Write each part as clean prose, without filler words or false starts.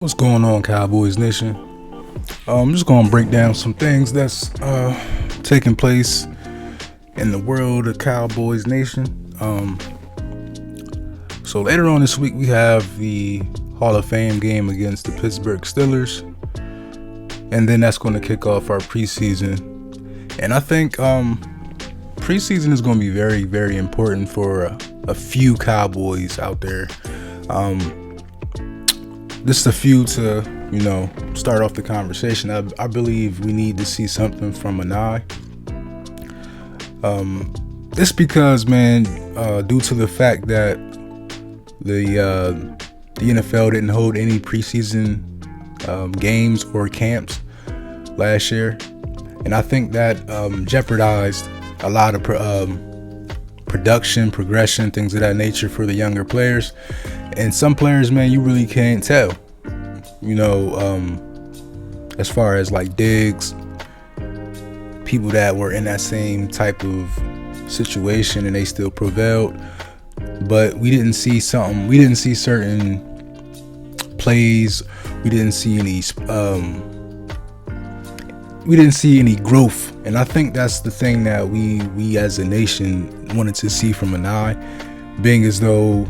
What's going on, Cowboys Nation? I'm just gonna break down some things that's taking place in the world of Cowboys Nation. So later on this week we have the Hall of Fame game against the Pittsburgh Steelers, and then that's going to kick off our preseason. And I think preseason is going to be very, very important for a few Cowboys out there. Just a few to, start off the conversation. I believe we need to see something from Anai. It's because, man, due to the fact that the NFL didn't hold any preseason games or camps last year, and I think that jeopardized a lot of production, progression, things of that nature for the younger players. And some players, man, you really can't tell. As far as like Diggs, people that were in that same type of situation and they still prevailed. But we didn't see something. We didn't see certain plays. We didn't see any. We didn't see any growth, and I think that's the thing that we as a nation wanted to see from Anai, being as though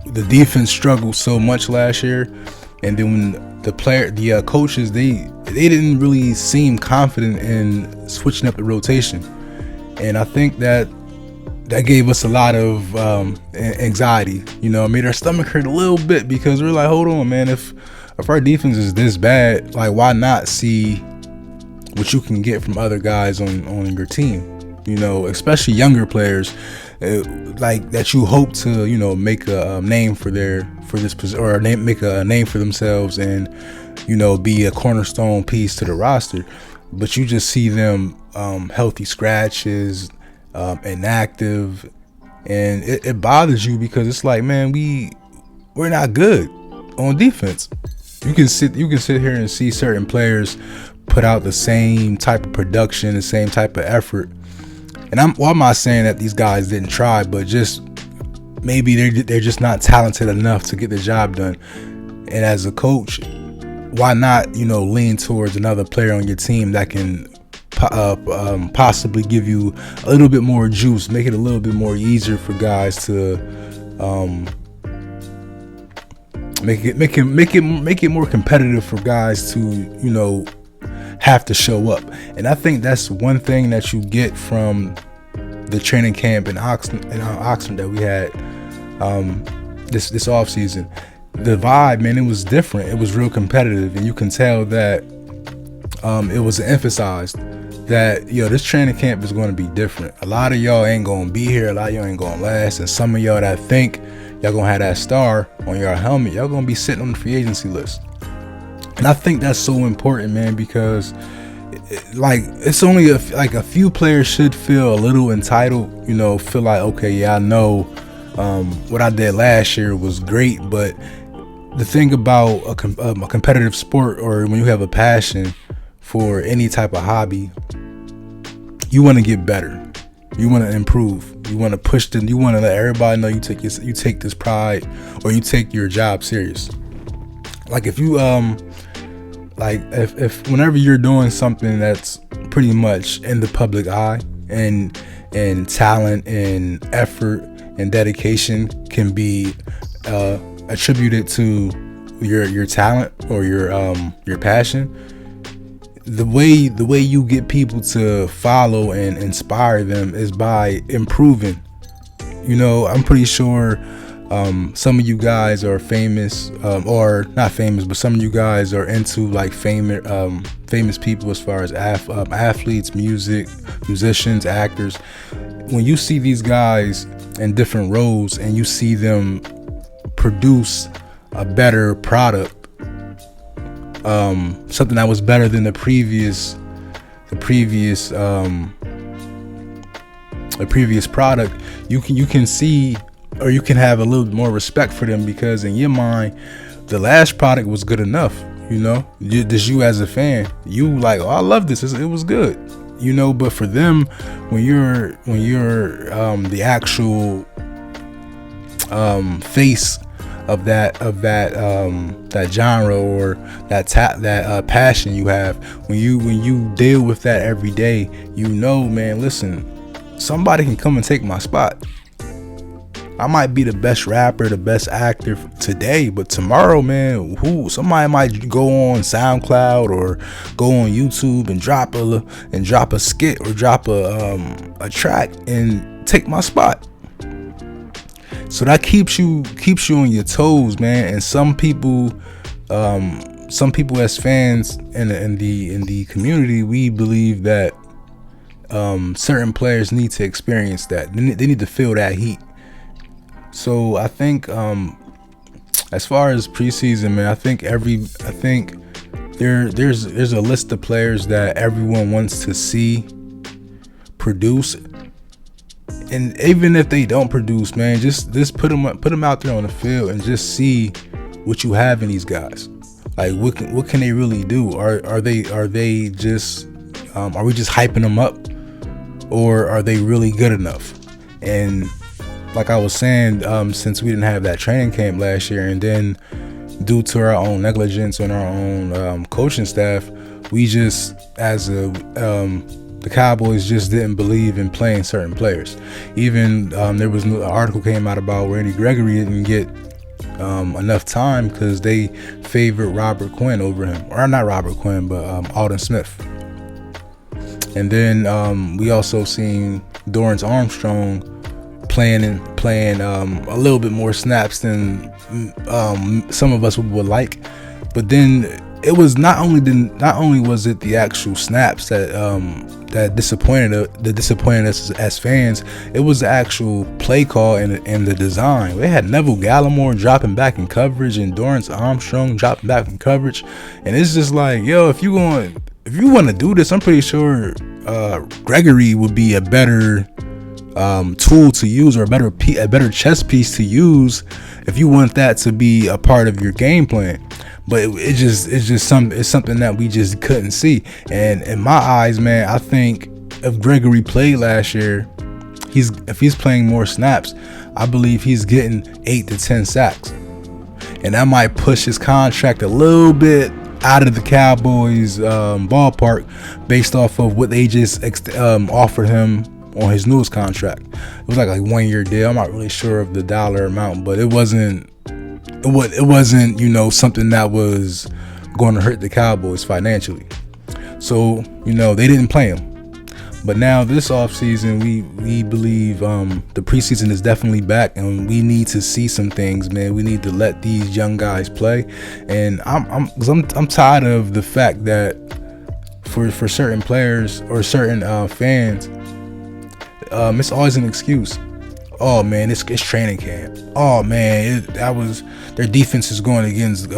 the defense struggled so much last year, and then when the coaches, they didn't really seem confident in switching up the rotation, and I think that gave us a lot of anxiety. It made our stomach hurt a little bit because we're like, hold on, man, if our defense is this bad, like, why not see what you can get from other guys on your team? Especially younger players, like that you hope to, make a name for this position, or make a name for themselves, and be a cornerstone piece to the roster. But you just see them healthy scratches, inactive, and it bothers you because it's like, man, we're not good on defense. You can sit here and see certain players put out the same type of production, the same type of effort. And I'm not saying that these guys didn't try, but just maybe they're just not talented enough to get the job done. And as a coach, why not lean towards another player on your team that can possibly give you a little bit more juice, make it a little bit more easier for guys to make it more competitive for guys to have to show up. And I think that's one thing that you get from the training camp in Oxnard that we had this off season. The vibe, man, it was different. It was real competitive, and you can tell that it was emphasized that this training camp is going to be different. A lot of y'all ain't going to be here. A lot of y'all ain't going to last, and some of y'all that think y'all going to have that star on your helmet, y'all going to be sitting on the free agency list. And I think that's so important, man, because it's only a few players should feel a little entitled, feel like, okay, yeah, I know what I did last year was great. But the thing about a competitive sport, or when you have a passion for any type of hobby, you want to get better. You want to improve. You want to push them. You want to let everybody know you take this pride, or you take your job serious. Like if you if whenever you're doing something that's pretty much in the public eye, and talent and effort and dedication can be attributed to your talent or your passion, the way you get people to follow and inspire them is by improving. I'm pretty sure some of you guys are famous, or not famous, but some of you guys are into like famous people as far as athletes, musicians, actors. When you see these guys in different roles and you see them produce a better product, something that was better than the previous product, you can see, or you can have a little bit more respect for them, because in your mind, the last product was good enough. You as a fan, you like, oh, I love this. It was good. But for them, when you're the actual face that genre or that passion you have. When you deal with that every day, you know, man, listen, somebody can come and take my spot. I might be the best rapper, the best actor today, but tomorrow, man, somebody might go on SoundCloud or go on YouTube and drop a skit or drop a track and take my spot. So that keeps you on your toes, man. And some people as fans in the community, we believe that certain players need to experience that. They need to feel that heat. So I think as far as preseason, man, I think there's a list of players that everyone wants to see produce, and even if they don't produce, man, just put them out there on the field and just see what you have in these guys. Like what can they really do? Are they just are we just hyping them up, or are they really good enough? And like I was saying, since we didn't have that training camp last year, and then due to our own negligence and our own coaching staff, we just, as the Cowboys, just didn't believe in playing certain players. Even there was an article came out about Randy Gregory didn't get enough time because they favored Robert Quinn over him, or not Robert Quinn, but Alden Smith. And then we also seen Dorrance Armstrong playing a little bit more snaps than some of us would like. But then it was not only was it the actual snaps that disappointed us as fans, it was the actual play call and the design. They had Neville Gallimore dropping back in coverage and Dorrance Armstrong dropping back in coverage, and it's just like, yo, if you want to do this, I'm pretty sure Gregory would be a better tool to use, or a better chess piece to use if you want that to be a part of your game plan. But it's something that we just couldn't see. And in my eyes, man, I think if Gregory played last year, if he's playing more snaps, I believe he's getting 8 to 10 sacks, and that might push his contract a little bit out of the Cowboys ballpark based off of what they just offered him on his newest contract. It was like a 1-year deal. I'm not really sure of the dollar amount, but it wasn't something that was going to hurt the Cowboys financially. So they didn't play him. But now this offseason, we believe the preseason is definitely back, and we need to see some things, man. We need to let these young guys play, and I'm tired of the fact that for certain players or certain fans, it's always an excuse. Oh man, it's training camp. Oh man, their defense is going against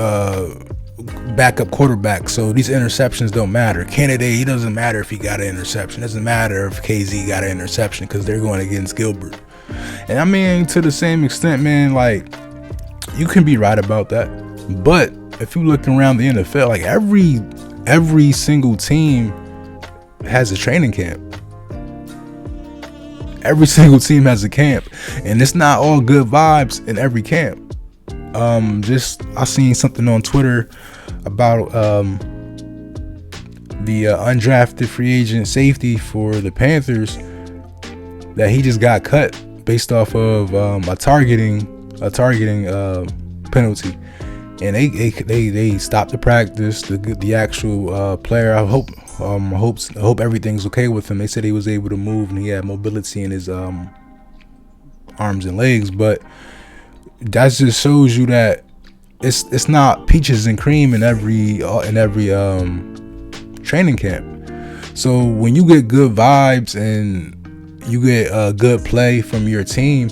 backup quarterback, so these interceptions don't matter. Kennedy, it doesn't matter if he got an interception. It doesn't matter if KZ got an interception because they're going against Gilbert. And I mean, to the same extent, man, like, you can be right about that. But if you look around the NFL, like every single team has a training camp. Every single team has a camp, and it's not all good vibes in every camp. I seen something on Twitter about the undrafted free agent safety for the Panthers, that he just got cut based off of a targeting penalty, and they stopped the practice. The actual player, I hope everything's okay with him. They said he was able to move and he had mobility in his arms and legs, but that just shows you that it's not peaches and cream in every training camp. So when you get good vibes and you get good play from your team,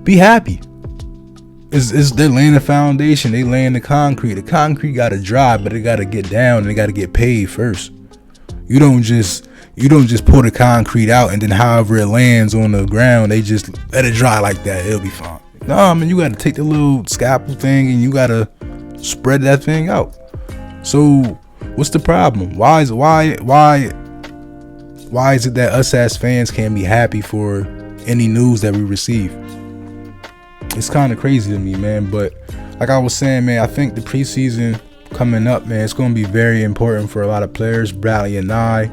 be happy. They're laying the foundation, they laying the concrete. The concrete got to dry, but it got to get down and it got to get paid first. You don't just pour the concrete out and then however it lands on the ground, they just let it dry like that. It'll be fine. No, I mean, you got to take the little scalpel thing and you got to spread that thing out. So what's the problem? Why is it that us as fans can't be happy for any news that we receive? It's kind of crazy to me, man. But like I was saying, man, I think the preseason coming up, man, it's going to be very important for a lot of players. Bradley and Connor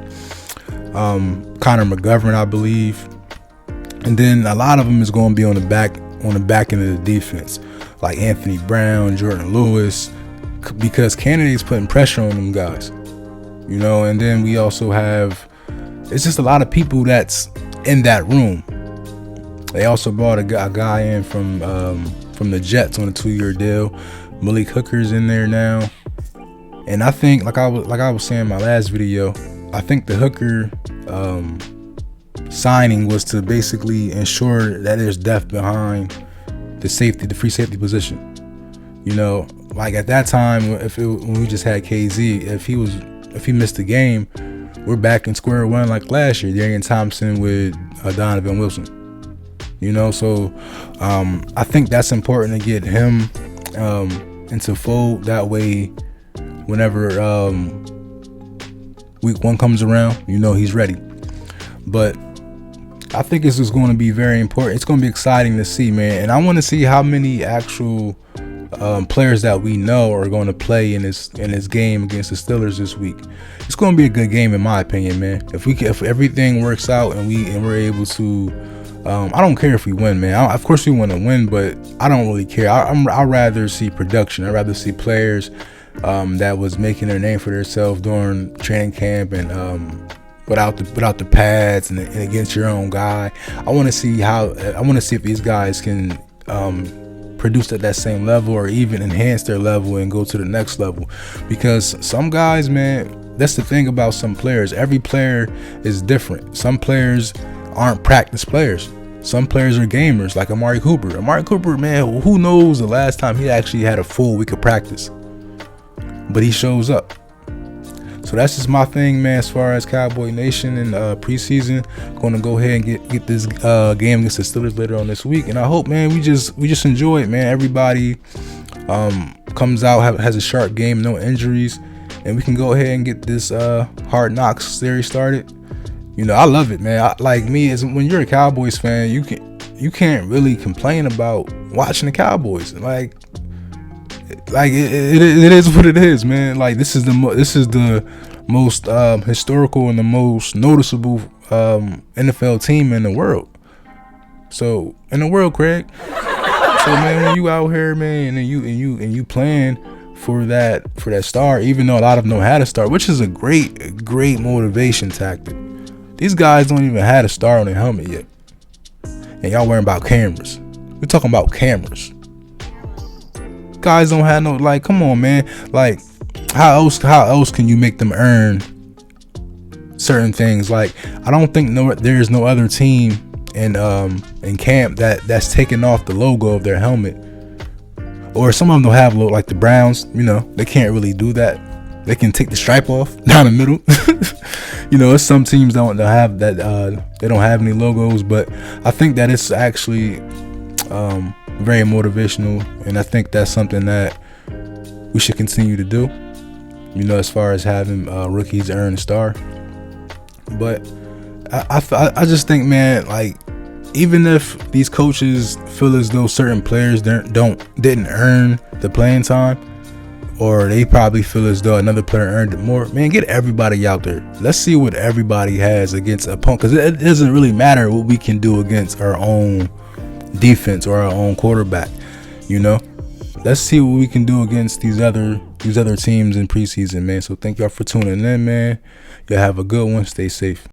McGovern, I believe, and then a lot of them is going to be on the back end of the defense, like Anthony Brown, Jordan Lewis, because Canada's putting pressure on them guys, you know. And then we also have, it's just a lot of people that's in that room. They also brought a guy in from the Jets on a 2-year deal. Malik Hooker's in there now, and I think, like I was saying in my last video, I think the Hooker signing was to basically ensure that there's depth behind the free safety position. You know, like at that time, when we just had KZ, if he missed the game, we're back in square one like last year. Darian Thompson with Donovan Wilson. You know, so I think that's important to get him into fold. That way, whenever week 1 comes around, you know he's ready. But I think this is going to be very important. It's going to be exciting to see, man. And I want to see how many actual players that we know are going to play in this game against the Steelers this week. It's going to be a good game, in my opinion, man. If everything works out and we're able to, I don't care if we win, man. Of course we want to win, but I don't really care. I'd rather see production. I'd rather see players that was making their name for themselves during training camp and without the pads and against your own guy. I want to see if these guys can produce at that same level or even enhance their level and go to the next level. Because some guys, man, that's the thing about some players. Every player is different. Some players aren't practice players. Some players are gamers, like Amari Cooper. Amari Cooper, man, who knows the last time he actually had a full week of practice? But he shows up. So that's just my thing, man, as far as Cowboy Nation and preseason. Going to go ahead and get this game against the Steelers later on this week. And I hope, man, we just enjoy it, man. Everybody comes out, has a sharp game, no injuries. And we can go ahead and get this Hard Knocks series started. You know, I love it, man. When you're a Cowboys fan, you can't really complain about watching the Cowboys. Like it is what it is, man. Like this is the most historical and the most noticeable NFL team in the world. So Craig. So man, when you out here, man, and you playing for that star, even though a lot of them know how to start, which is a great motivation tactic. These guys don't even have a star on their helmet yet, and y'all worrying about cameras. We're talking about cameras. Guys don't have no, like, come on, man. Like, how else can you make them earn certain things? Like, I don't think there's no other team in camp that's taking off the logo of their helmet. Or some of them don't have logo, like the Browns. You know, they can't really do that. They can take the stripe off down the middle. You know, some teams don't have that. They don't have any logos, but I think that it's actually very motivational, and I think that's something that we should continue to do. You know, as far as having rookies earn a star. But I just think, man, like, even if these coaches feel as though certain players didn't earn the playing time, or they probably feel as though another player earned it more, man, get everybody out there. Let's see what everybody has against a opponent, because it doesn't really matter what we can do against our own defense or our own quarterback. You know, let's see what we can do against these other teams in preseason, man. So thank y'all for tuning in, man. Y'all have a good one. Stay safe.